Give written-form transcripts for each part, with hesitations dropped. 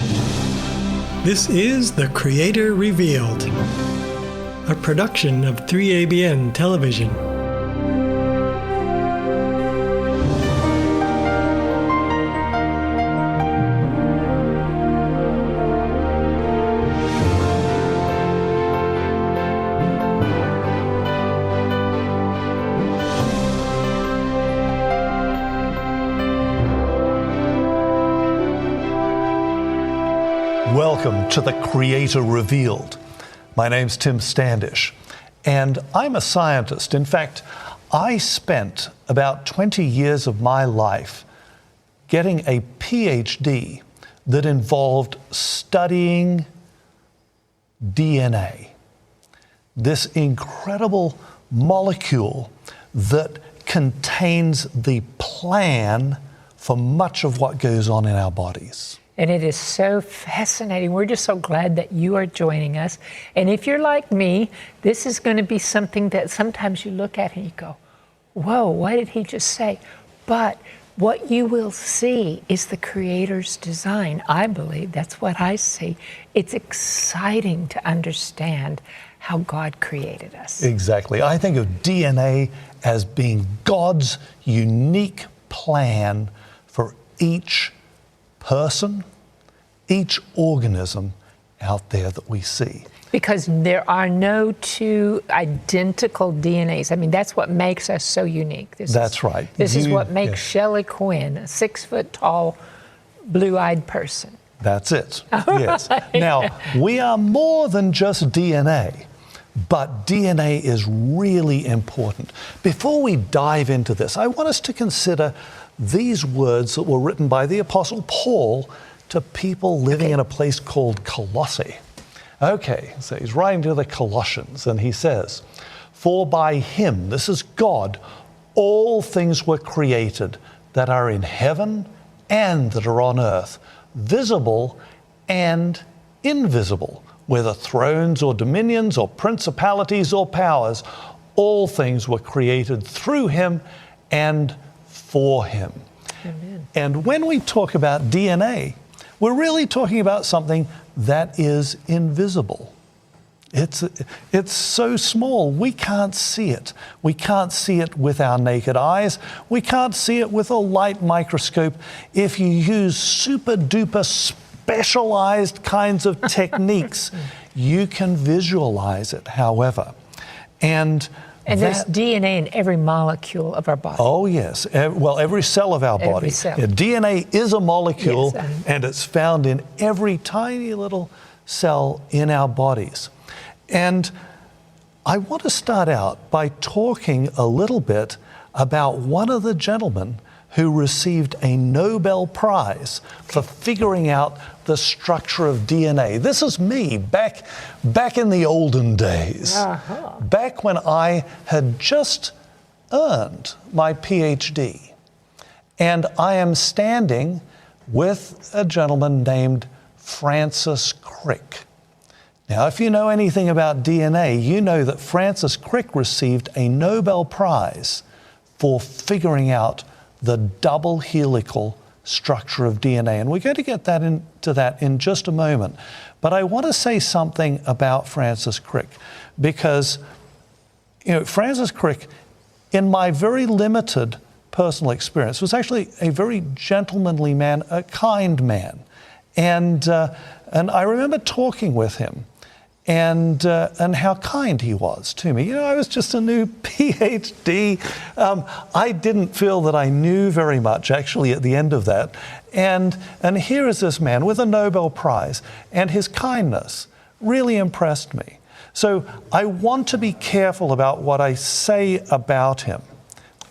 This is The Creator Revealed, a production of 3ABN Television. Welcome to The Creator Revealed. My name's Tim Standish, and I'm a scientist. In fact, I spent about 20 years of my life getting a PhD that involved studying DNA, this incredible molecule that contains the plan for much of what goes on in our bodies. And it is so fascinating. We're just so glad that you are joining us. And if you're like me, this is going to be something that sometimes you look at and you go, whoa, what did he just say? But what you will see is the Creator's design. I believe that's what I see. It's exciting to understand how God created us. Exactly. I think of DNA as being God's unique plan for each person, each organism out there that we see. Because there are no two identical DNAs. I mean, that's what makes us so unique. That's right. This is what makes Shelley Quinn a 6-foot-tall, blue-eyed person. That's it. Yes. Now, we are more than just DNA, but DNA is really important. Before we dive into this, I want us to consider these words that were written by the Apostle Paul to people living in a place called Colossae. Okay, so he's writing to the Colossians, and he says, "For by him," this is God, "all things were created that are in heaven and that are on earth, visible and invisible, whether thrones or dominions or principalities or powers, all things were created through him and for him." Amen. And when we talk about DNA, we're really talking about something that is invisible. It's so small, we can't see it. We can't see it with our naked eyes. We can't see it with a light microscope. If you use super duper specialized kinds of techniques, you can visualize it, however. And there's DNA in every molecule of our body. Oh, yes. Well, every cell of our body. Every cell. Yeah, DNA is a molecule, Yes, and it's found in every tiny little cell in our bodies. And I want to start out by talking a little bit about one of the gentlemen who received a Nobel Prize for figuring out the structure of DNA. This is me back in the olden days, back when I had just earned my PhD. And I am standing with a gentleman named Francis Crick. Now, if you know anything about DNA, you know that Francis Crick received a Nobel Prize for figuring out the double helical structure of DNA. And we're going to get into that in just a moment. But I want to say something about Francis Crick, because Francis Crick, in my very limited personal experience, was actually a very gentlemanly man, a kind man. And I remember talking with him and how kind he was to me. I was just a new PhD. I didn't feel that I knew very much, actually, at the end of that. And here is this man with a Nobel Prize, and his kindness really impressed me. So I want to be careful about what I say about him.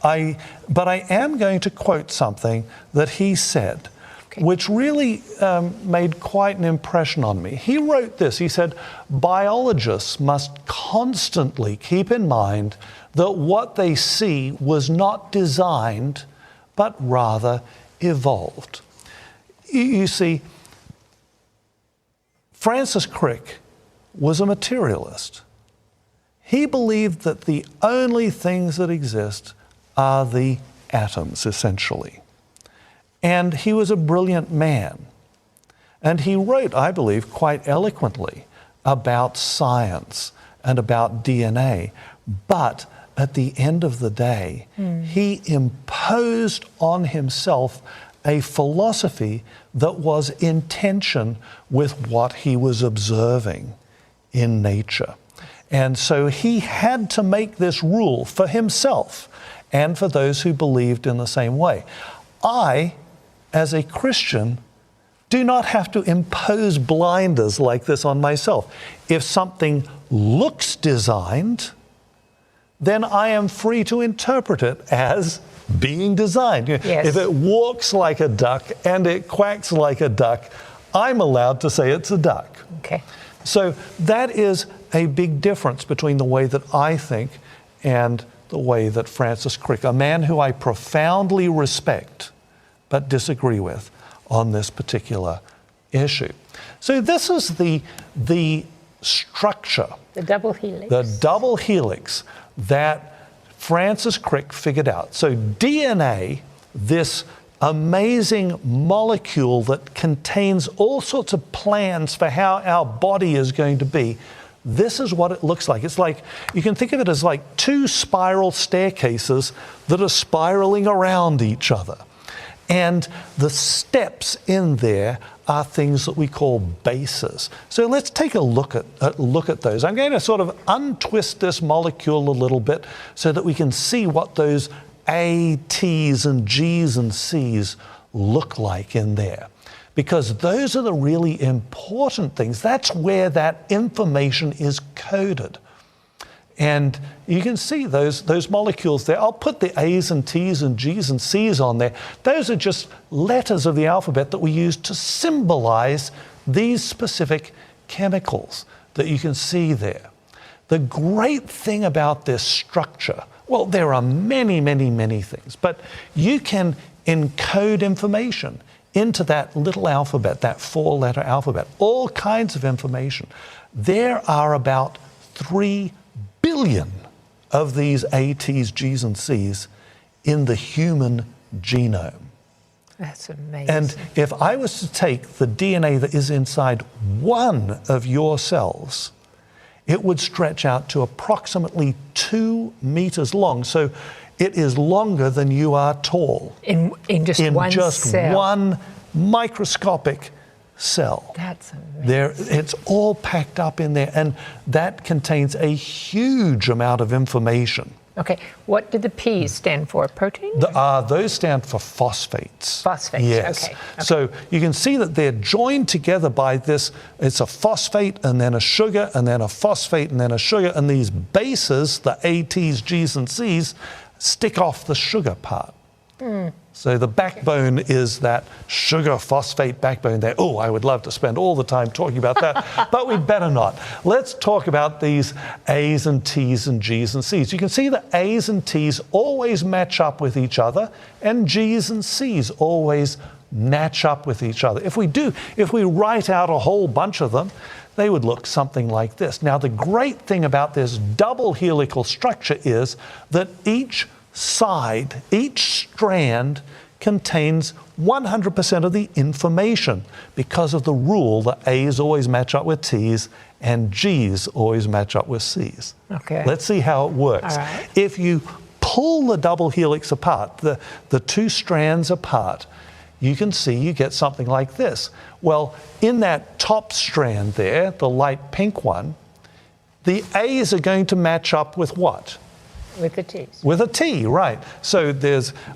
But I am going to quote something that he said, which really made quite an impression on me. He wrote this. He said, "Biologists must constantly keep in mind that what they see was not designed, but rather evolved." You see, Francis Crick was a materialist. He believed that the only things that exist are the atoms, essentially. And he was a brilliant man. And he wrote, I believe, quite eloquently about science and about DNA. But at the end of the day, he imposed on himself a philosophy that was in tension with what he was observing in nature. And so he had to make this rule for himself and for those who believed in the same way. I, as a Christian, do not have to impose blinders like this on myself. If something looks designed, then I am free to interpret it as being designed. Yes. If it walks like a duck and it quacks like a duck, I'm allowed to say it's a duck. Okay. So that is a big difference between the way that I think and the way that Francis Crick, a man who I profoundly respect but disagree with on this particular issue. So this is the structure, The double helix. the double helix that Francis Crick figured out. So DNA, this amazing molecule that contains all sorts of plans for how our body is going to be, this is what it looks like. It's like, you can think of it as like two spiral staircases that are spiraling around each other. And the steps in there are things that we call bases. So let's take a look at those. I'm going to sort of untwist this molecule a little bit so that we can see what those A, T's, and G's and C's look like in there. Because those are the really important things. That's where that information is coded. And you can see those molecules there. I'll put the A's and T's and G's and C's on there. Those are just letters of the alphabet that we use to symbolize these specific chemicals that you can see there. The great thing about this structure, well, there are many, many, many things, but you can encode information into that little alphabet, that four-letter alphabet, all kinds of information. There are about 3 billion of these A, T's, G's, and C's in the human genome. That's amazing. And if I was to take the DNA that is inside one of your cells, it would stretch out to approximately 2 meters long. So it is longer than you are tall. In just one cell. One microscopic cell. That's amazing. It's all packed up in there, and that contains a huge amount of information. Okay, what do the P's stand for? Protein? Those stand for phosphates. Phosphates, yes. okay. So you can see that they're joined together by this. It's a phosphate and then a sugar and then a phosphate and then a sugar. And these bases, the A, T's, G's, and C's, stick off the sugar part. So the backbone is that sugar phosphate backbone there. Oh, I would love to spend all the time talking about that, but we'd better not. Let's talk about these A's and T's and G's and C's. You can see that A's and T's always match up with each other, and G's and C's always match up with each other. If we write out a whole bunch of them, they would look something like this. Now, the great thing about this double helical structure is that each side, each strand contains 100% of the information because of the rule that A's always match up with T's and G's always match up with C's. Okay. Let's see how it works. All right. If you pull the double helix apart, the two strands apart, you can see you get something like this. Well, in that top strand there, the light pink one, the A's are going to match up with what? With the T's. With a T, right. So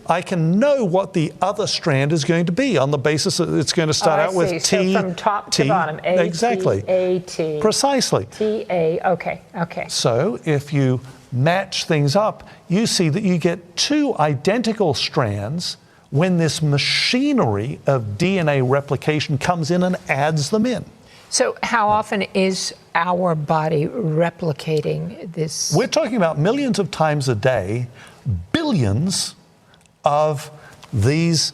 I can know what the other strand is going to be on the basis that it's going to start out with T. So from top T, to bottom, A, exactly. T, A, T. Precisely. T, A, okay. So if you match things up, you see that you get two identical strands when this machinery of DNA replication comes in and adds them in. So how often is our body replicating this? We're talking about millions of times a day, billions of these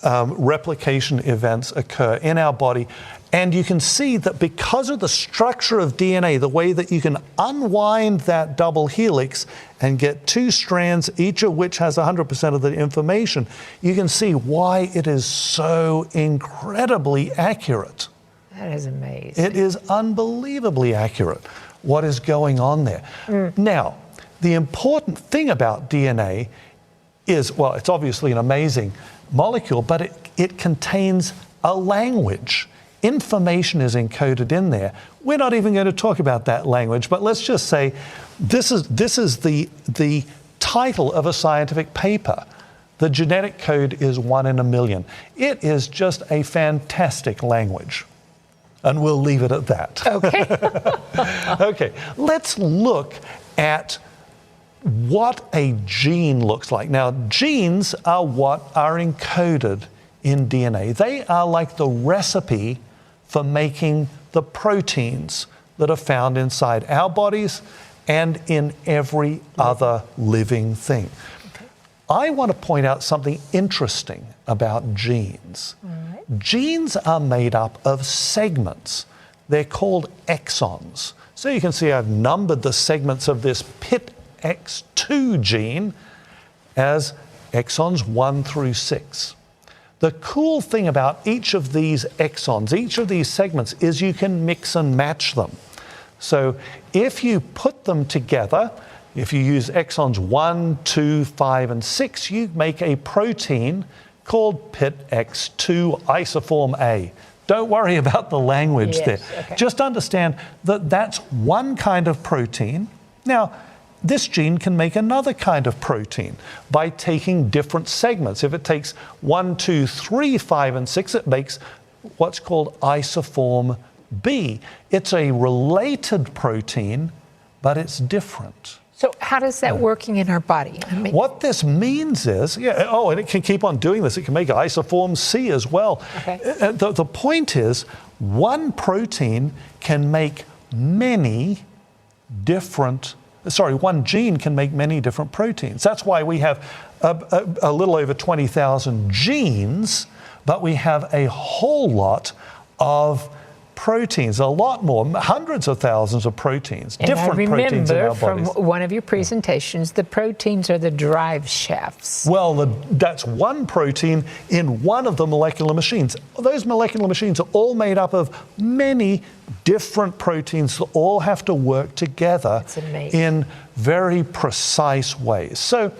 replication events occur in our body. And you can see that because of the structure of DNA, the way that you can unwind that double helix and get 2 strands, each of which has 100% of the information, you can see why it is so incredibly accurate. That is amazing. It is unbelievably accurate what is going on there. Now, the important thing about DNA is, well, it's obviously an amazing molecule, but it contains a language. Information is encoded in there. We're not even going to talk about that language, but let's just say this is the title of a scientific paper. The genetic code is 1 in a million. It is just a fantastic language. And we'll leave it at that. Okay. Okay, let's look at what a gene looks like. Now, genes are what are encoded in DNA. They are like the recipe for making the proteins that are found inside our bodies and in every other living thing. Okay. I want to point out something interesting about genes. Right. Genes are made up of segments. They're called exons. So you can see I've numbered the segments of this PITX2 gene as exons 1 through 6. The cool thing about each of these exons, each of these segments, is you can mix and match them. So if you put them together, if you use exons 1, 2, 5, and 6, you make a protein called PITX2 isoform A. Don't worry about the language there. Okay. Just understand that that's one kind of protein. Now, this gene can make another kind of protein by taking different segments. If it takes 1, 2, 3, 5, and 6, it makes what's called isoform B. It's a related protein, but it's different. So how does that working in our body? What this means is, and it can keep on doing this. It can make isoform C as well. Okay. The point is, one protein can make one gene can make many different proteins. That's why we have a little over 20,000 genes, but we have a whole lot of proteins, a lot more, hundreds of thousands of proteins, and different proteins in our bodies. I remember from one of your presentations, the proteins are the drive shafts. Well, that's one protein in one of the molecular machines. Those molecular machines are all made up of many different proteins that all have to work together in very precise ways. So,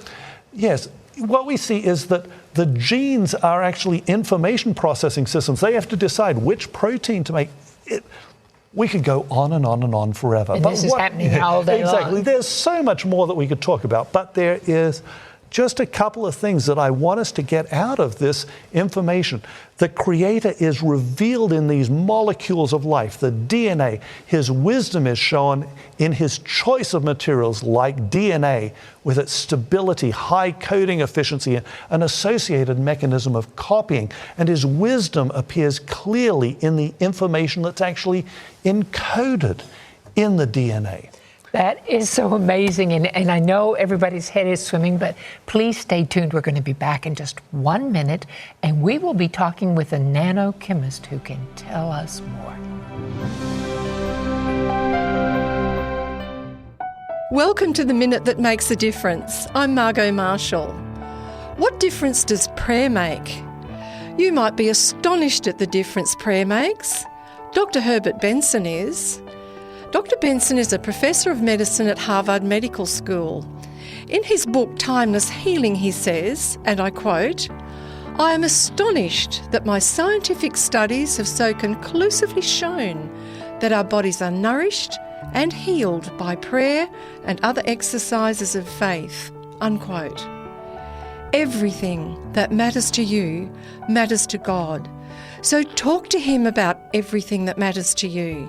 yes, what we see is that the genes are actually information processing systems. They have to decide which protein to make. We could go on and on and on forever. And this is happening all day long. Exactly. There's so much more that we could talk about, but there is just a couple of things that I want us to get out of this information. The Creator is revealed in these molecules of life, the DNA. His wisdom is shown in His choice of materials like DNA with its stability, high coding efficiency, an associated mechanism of copying. And His wisdom appears clearly in the information that's actually encoded in the DNA. That is so amazing, and I know everybody's head is swimming, but please stay tuned. We're going to be back in just 1 minute, and we will be talking with a nanochemist who can tell us more. Welcome to the Minute That Makes a Difference. I'm Margot Marshall. What difference does prayer make? You might be astonished at the difference prayer makes. Dr. Herbert Benson is. Dr. Benson is a professor of medicine at Harvard Medical School. In his book, Timeless Healing, he says, and I quote, "I am astonished that my scientific studies have so conclusively shown that our bodies are nourished and healed by prayer and other exercises of faith," unquote. Everything that matters to you matters to God. So talk to Him about everything that matters to you.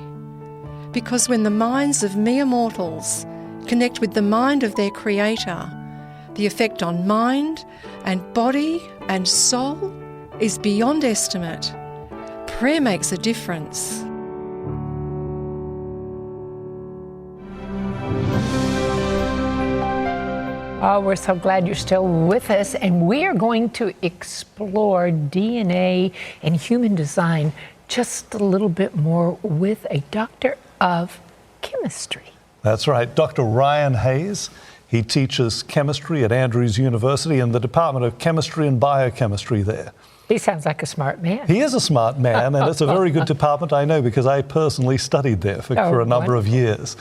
Because when the minds of mere mortals connect with the mind of their Creator, the effect on mind and body and soul is beyond estimate. Prayer makes a difference. Oh, we're so glad you're still with us, and we are going to explore DNA and human design just a little bit more with a doctor of chemistry. That's right, Dr. Ryan Hayes. He teaches chemistry at Andrews University in the Department of Chemistry and Biochemistry there. He sounds like a smart man. He is a smart man, and it's a very good department, I know, because I personally studied there for a number of years.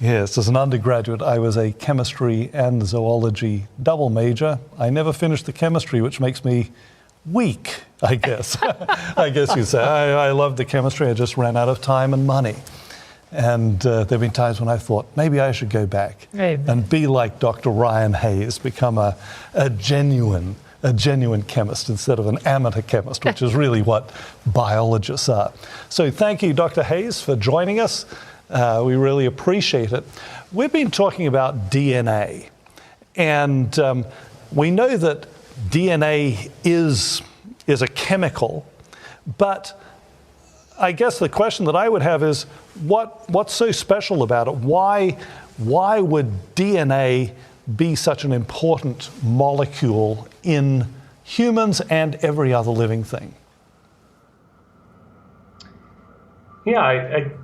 Yes, as an undergraduate, I was a chemistry and zoology double major. I never finished the chemistry, which makes me weak, I guess. I guess you'd say. I loved the chemistry, I just ran out of time and money. And there have been times when I thought, maybe I should go back and be like Dr. Ryan Hayes, become a genuine chemist instead of an amateur chemist, which is really what biologists are. So thank you, Dr. Hayes, for joining us. We really appreciate it. We've been talking about DNA, and we know that DNA is a chemical, but I guess the question that I would have is, what's so special about it? Why would DNA be such an important molecule in humans and every other living thing? Yeah,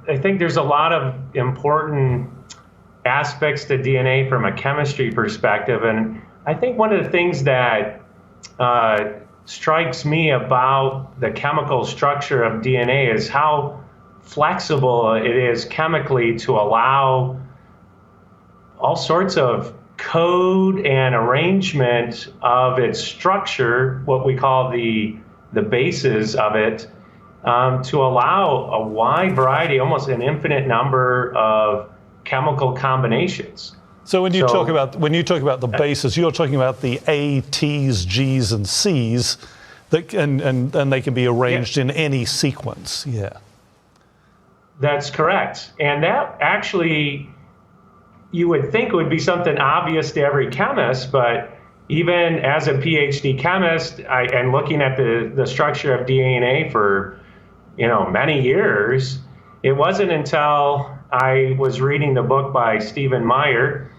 I think there's a lot of important aspects to DNA from a chemistry perspective. And I think one of the things that strikes me about the chemical structure of DNA is how flexible it is chemically to allow all sorts of code and arrangement of its structure, what we call the bases of it, to allow a wide variety, almost an infinite number of chemical combinations. So when you talk about the bases, you're talking about the A, T's, G's, and C's, that and they can be arranged in any sequence. Yeah, that's correct. And that actually, you would think would be something obvious to every chemist, but even as a PhD chemist, and looking at the structure of DNA for many years, it wasn't until I was reading the book by Stephen Meyer,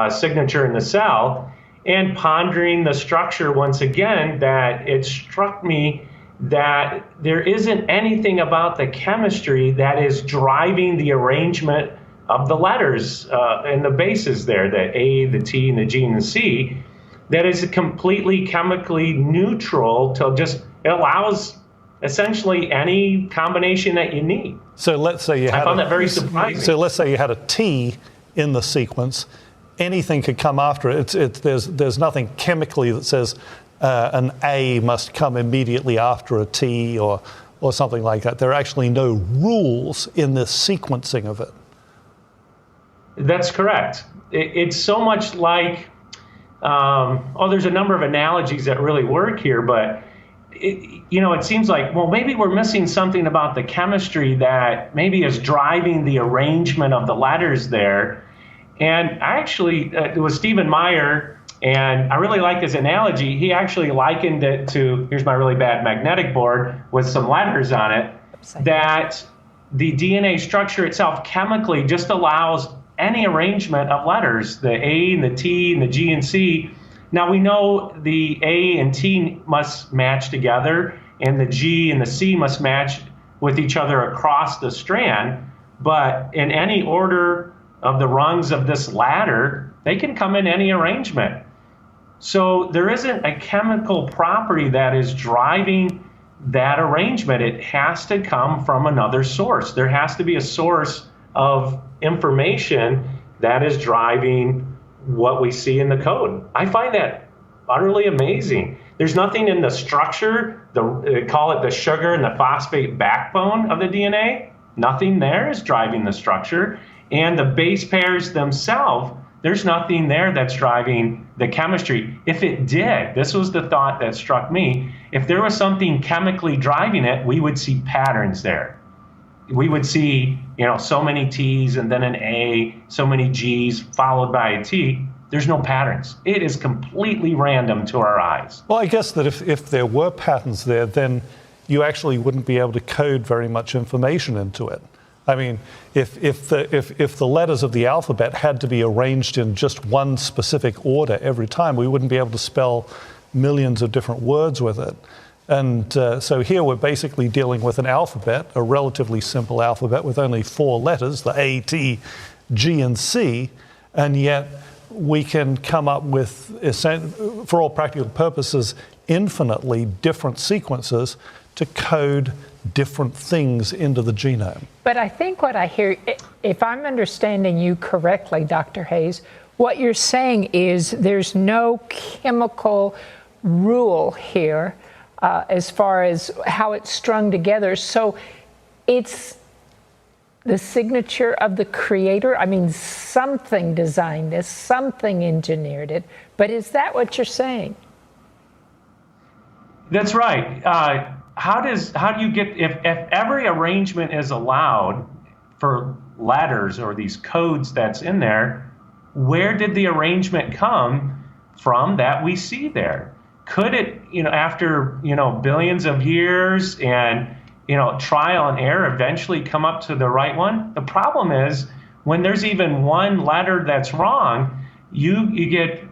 Signature in the Cell, and pondering the structure once again, that it struck me that there isn't anything about the chemistry that is driving the arrangement of the letters and the bases there, the A, the T, and the G, and the C, that is completely chemically neutral to it allows essentially any combination that you need. So let's say I found that very surprising. So let's say you had a T in the sequence. Anything could come after it. There's nothing chemically that says an A must come immediately after a T or something like that. There are actually no rules in the sequencing of it. That's correct. It's so much like, there's a number of analogies that really work here, but it seems like, well, maybe we're missing something about the chemistry that maybe is driving the arrangement of the letters there. And it was Stephen Meyer, and I really like his analogy. He actually likened it to, here's my really bad magnetic board with some letters on it, that the DNA structure itself chemically just allows any arrangement of letters, the A and the T and the G and C. Now we know the A and T must match together, and the G and the C must match with each other across the strand, but in any order of the rungs of this ladder, they can come in any arrangement. So there isn't a chemical property that is driving that arrangement. It has to come from another source. There has to be a source of information that is driving what we see in the code. I find that utterly amazing. There's nothing in the structure, they call it the sugar and the phosphate backbone of the DNA. Nothing there is driving the structure. And the base pairs themselves, there's nothing there that's driving the chemistry. If it did, this was the thought that struck me, if there was something chemically driving it, we would see patterns there. We would see, so many T's and then an A, so many G's followed by a T. There's no patterns. It is completely random to our eyes. Well, I guess that if there were patterns there, then you actually wouldn't be able to code very much information into it. I mean, if the letters of the alphabet had to be arranged in just one specific order every time, we wouldn't be able to spell millions of different words with it. And so here we're basically dealing with an alphabet, a relatively simple alphabet with only 4 letters, the A, T, G, and C, and yet we can come up with, for all practical purposes, infinitely different sequences to code different things into the genome. But I think what I hear, if I'm understanding you correctly, Dr. Hayes, what you're saying is there's no chemical rule here as far as how it's strung together. So it's the signature of the creator. I mean, something designed this, something engineered it. But is that what you're saying? That's right. How do you get, if every arrangement is allowed for letters or these codes that's in there, where did the arrangement come from that we see there? Could it, after, billions of years and, trial and error eventually come up to the right one? The problem is when there's even one letter that's wrong, you get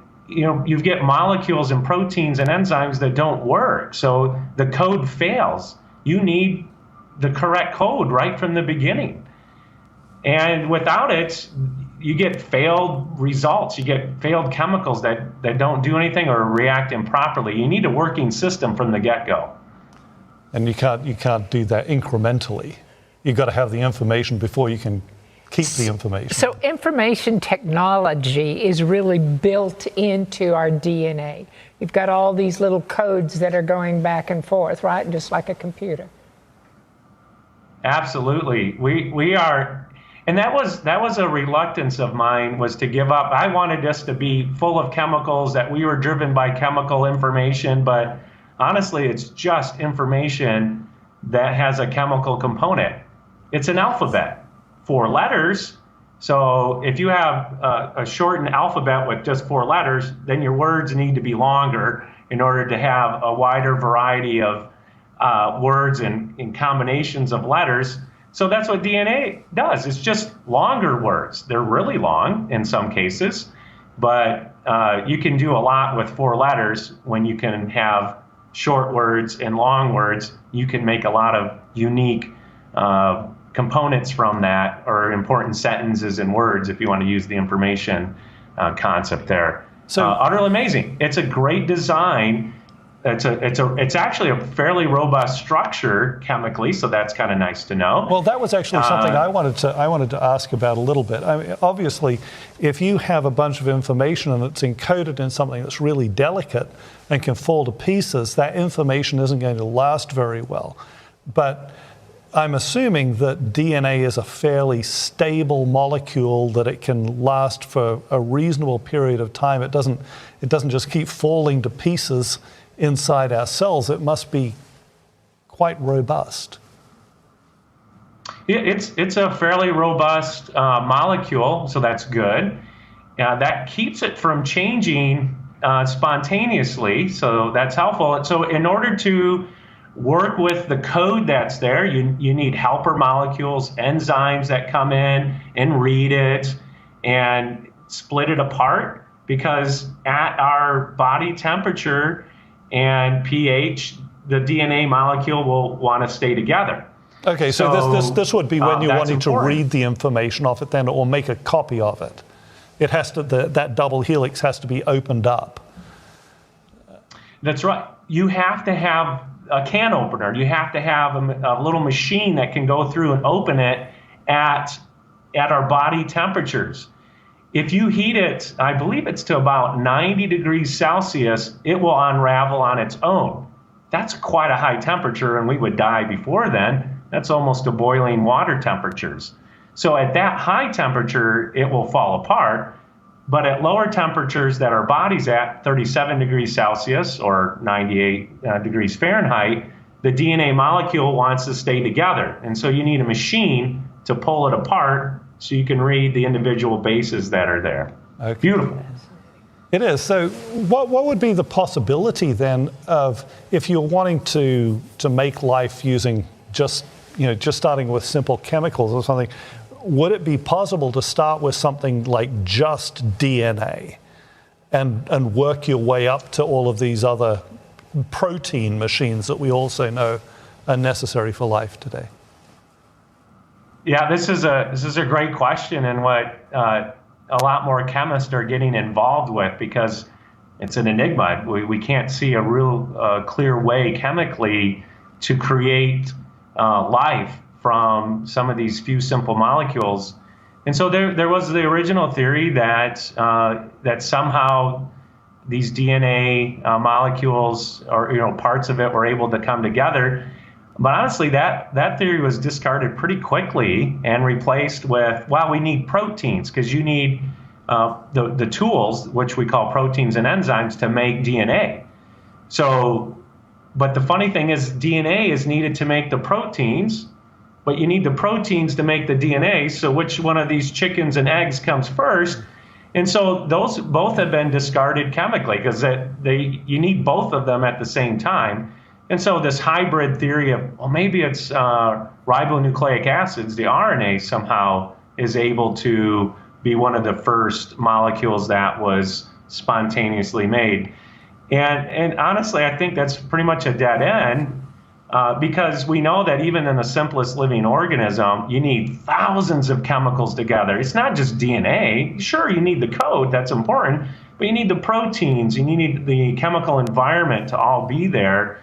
molecules and proteins and enzymes that don't work. So the code fails. You need the correct code right from the beginning. And without it, you get failed results. You get failed chemicals that don't do anything or react improperly. You need a working system from the get-go. And you can't do that incrementally. You've got to have the information before you can keep the information. So information technology is really built into our DNA. You've got all these little codes that are going back and forth, right? Just like a computer. Absolutely. We are, and that was a reluctance of mine, was to give up. I wanted us to be full of chemicals, that we were driven by chemical information, but honestly, it's just information that has a chemical component. It's an alphabet. 4 letters. So if you have a shortened alphabet with just 4 letters, then your words need to be longer in order to have a wider variety of words and combinations of letters. So that's what DNA does. It's just longer words. They're really long in some cases, but you can do a lot with 4 letters. When you can have short words and long words, you can make a lot of unique components from that, or important sentences and words, if you want to use the information concept there. So utterly amazing. It's a great design. It's actually a fairly robust structure chemically, so that's kind of nice to know. Well, that was actually something I wanted to ask about a little bit. I mean, obviously, if you have a bunch of information and it's encoded in something that's really delicate and can fall to pieces, that information isn't going to last very well. But I'm assuming that DNA is a fairly stable molecule, that it can last for a reasonable period of time. It doesn't just keep falling to pieces inside our cells. It must be quite robust. It's a fairly robust molecule, so that's good. That keeps it from changing spontaneously, so that's helpful. So in order to work with the code that's there, you need helper molecules, enzymes that come in and read it and split it apart, because at our body temperature and pH, the DNA molecule will want to stay together. Okay, so this would be when you're wanting important to read the information off it then, or make a copy of it. It has to, that double helix has to be opened up. That's right. You have to have a can opener. You have to have a little machine that can go through and open it at our body temperatures. If you heat it, I believe it's to about 90 degrees Celsius, it will unravel on its own. That's quite a high temperature, and we would die before then. That's almost to boiling water temperatures. So at that high temperature, it will fall apart. But at lower temperatures that our body's at, 37 degrees Celsius or 98 degrees Fahrenheit, the DNA molecule wants to stay together. And so you need a machine to pull it apart so you can read the individual bases that are there. Okay. Beautiful. It is. So what would be the possibility then of, if you're wanting to make life using just just starting with simple chemicals or something, would it be possible to start with something like just DNA and work your way up to all of these other protein machines that we also know are necessary for life today? Yeah, this is a great question, and what a lot more chemists are getting involved with, because it's an enigma. We can't see a real clear way chemically to create life from some of these few simple molecules. And so there was the original theory that that somehow these DNA molecules, or parts of it, were able to come together. But honestly, that theory was discarded pretty quickly and replaced with, well, we need proteins, because you need the tools, which we call proteins and enzymes, to make DNA. So, but the funny thing is, DNA is needed to make the proteins, but you need the proteins to make the DNA. So which one of these chickens and eggs comes first? And so those both have been discarded chemically, because you need both of them at the same time. And so this hybrid theory of, well, maybe it's ribonucleic acids, the RNA somehow is able to be one of the first molecules that was spontaneously made. And honestly, I think that's pretty much a dead end, because we know that even in the simplest living organism, you need thousands of chemicals together. It's not just DNA. Sure, you need the code, that's important, but you need the proteins, you need the chemical environment to all be there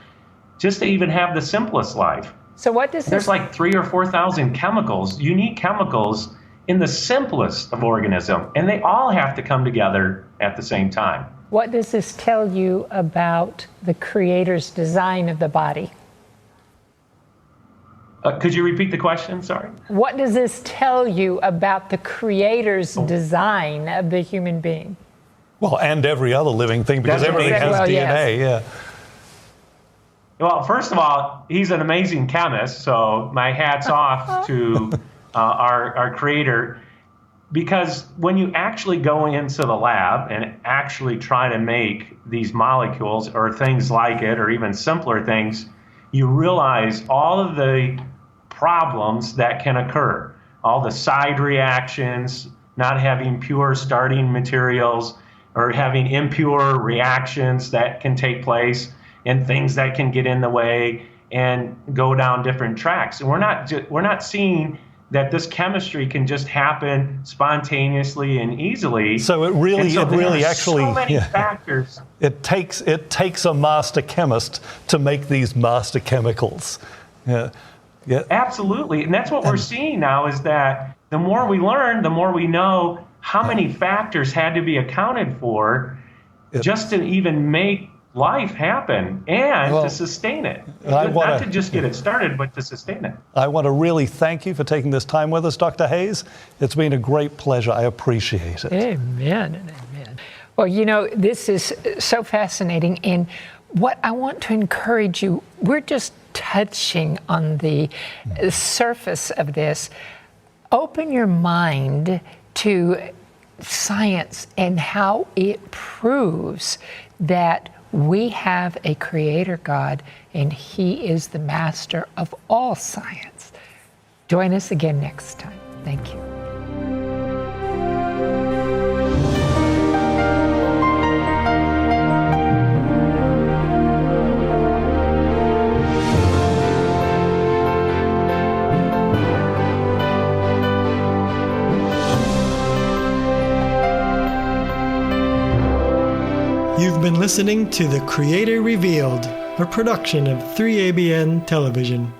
just to even have the simplest life. So what does There's like 3,000 or 4,000 chemicals, unique chemicals, in the simplest of organism, and they all have to come together at the same time. What does this tell you about the Creator's design of the body? Could you repeat the question? Sorry. What does this tell you about the Creator's design of the human being? Well, and every other living thing, because everything has DNA, yes. yeah. Well, first of all, he's an amazing chemist, so my hat's off to our Creator, because when you actually go into the lab and actually try to make these molecules or things like it, or even simpler things, you realize all of the problems that can occur, all the side reactions, not having pure starting materials, or having impure reactions that can take place, and things that can get in the way and go down different tracks. And we're not seeing that this chemistry can just happen spontaneously and easily. So it really actually, so many factors. It takes a master chemist to make these master chemicals. Yeah. Absolutely, and that's what we're seeing now, is that the more we learn, the more we know how many factors had to be accounted for just to even make life happen and to sustain it. Not to just get it started, but to sustain it. I want to really thank you for taking this time with us, Dr. Hayes. It's been a great pleasure. I appreciate it. Amen and amen. Well, this is so fascinating. And what I want to encourage you, we're just touching on the surface of this. Open your mind to science and how it proves that we have a Creator God, and He is the master of all science. Join us again next time. Thank you. You've been listening to The Creator Revealed, a production of 3ABN Television.